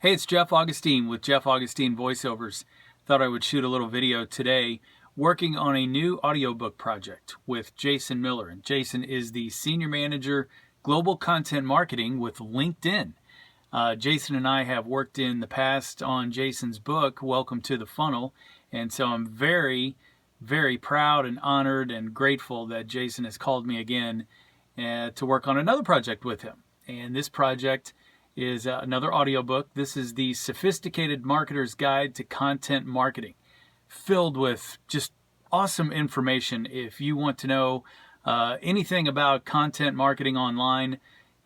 Hey, it's Jeff Augustine with Jeff Augustine Voiceovers. Thought I would shoot a little video today working on a new audiobook project with Jason Miller. And Jason is the Senior Manager Global Content Marketing with LinkedIn. Jason and I have worked in the past on Jason's book, Welcome to the Funnel. And so I'm very, very proud and honored and grateful that Jason has called me again to work on another project with him. And this project is another audiobook. This is the Sophisticated Marketer's Guide to Content Marketing, filled with just awesome information. If you want to know anything about content marketing online,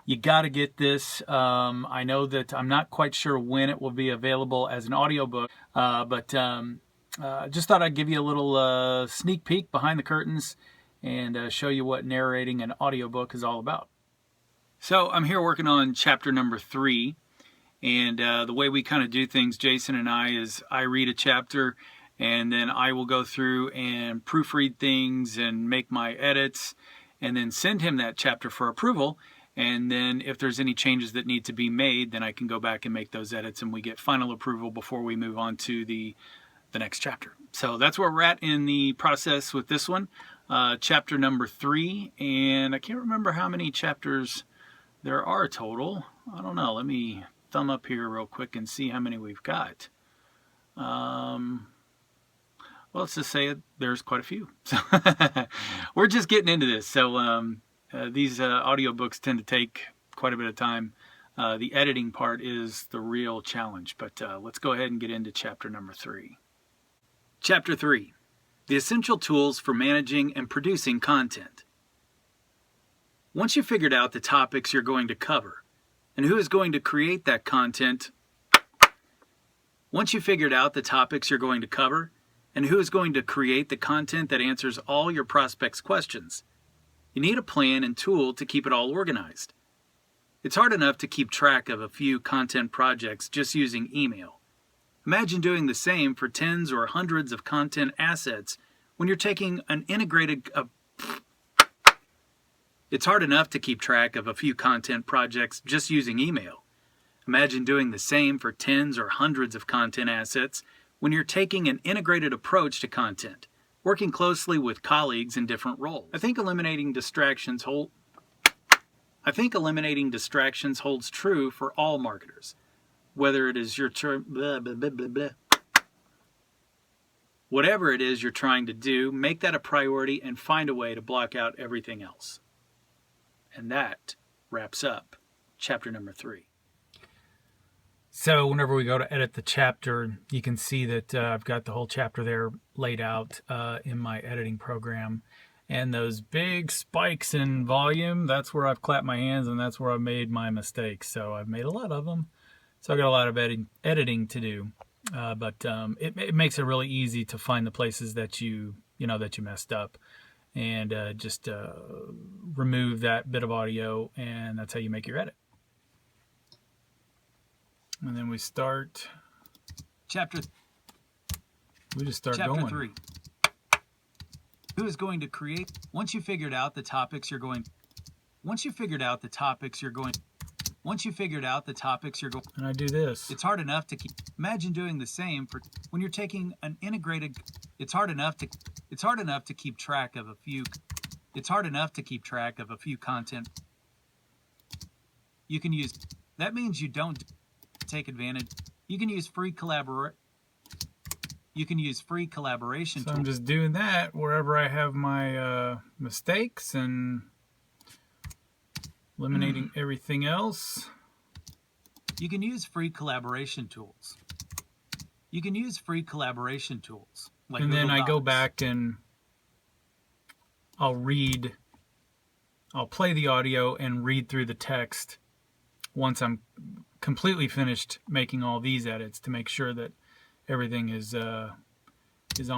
you got to get this. I know that I'm not quite sure when it will be available as an audiobook, but just thought I'd give you a little sneak peek behind the curtains and show you what narrating an audiobook is all about. So I'm here working on chapter number 3, and the way we kind of do things, Jason and I, is I read a chapter and then I will go through and proofread things and make my edits and then send him that chapter for approval. And then if there's any changes that need to be made, then I can go back and make those edits and we get final approval before we move on to the next chapter. So that's where we're at in the process with this one, chapter number 3. And I can't remember how many chapters there are total. I don't know. Let me thumb up here real quick and see how many we've got. Well, let's just say there's quite a few. So we're just getting into this. So these audiobooks tend to take quite a bit of time. The editing part is the real challenge. But let's go ahead and get into chapter number 3. Chapter 3. The Essential Tools for Managing and Producing Content. Once you've figured out the topics you're going to cover and who is going to create that content, that answers all your prospects' questions, you need a plan and tool to keep it all organized. It's hard enough to keep track of a few content projects just using email. Imagine doing the same for tens or hundreds of content assets when you're taking an integrated It's hard enough to keep track of a few content projects just using email. Imagine doing the same for tens or hundreds of content assets when you're taking an integrated approach to content, working closely with colleagues in different roles. I think eliminating distractions holds true for all marketers. Whether it is whatever it is you're trying to do, make that a priority and find a way to block out everything else. And that wraps up chapter number 3. So whenever we go to edit the chapter, you can see that I've got the whole chapter there laid out in my editing program. And those big spikes in volume, that's where I've clapped my hands and that's where I've made my mistakes. So I've made a lot of them. So I've got a lot of editing to do. But it makes it really easy to find the places that you messed up. And just remove that bit of audio, and that's how you make your edit. And then we start chapter. We just start chapter going. 3. Who is going to create? Once you've figured out the topics you're going. And I do this. It's hard enough to keep. Imagine doing the same for when you're taking an integrated. It's hard enough to keep track of a few. It's hard enough to keep track of a few content. You can use. That means you don't take advantage. You can use free collaboration. So I'm just doing that wherever I have my mistakes and eliminating everything else. You can use free collaboration tools. Like and then Google I go Docs. back and I'll play the audio and read through the text once I'm completely finished making all these edits to make sure that everything is on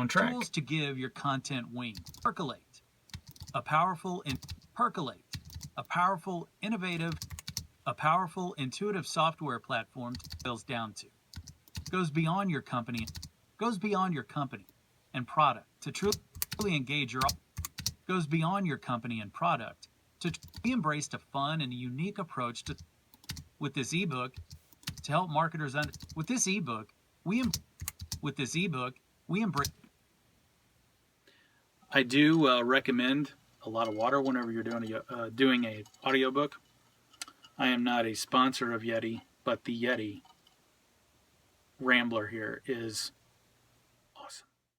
track. Tools to give your content wings. Percolate. A powerful, intuitive software platform boils down to. Goes beyond your company and product to truly engage your. Goes beyond your company and product to embrace a fun and unique approach to. With this ebook, to help marketers with this ebook. We embrace. I do recommend a lot of water whenever you're doing a audiobook. I am not a sponsor of Yeti, but the Yeti Rambler here is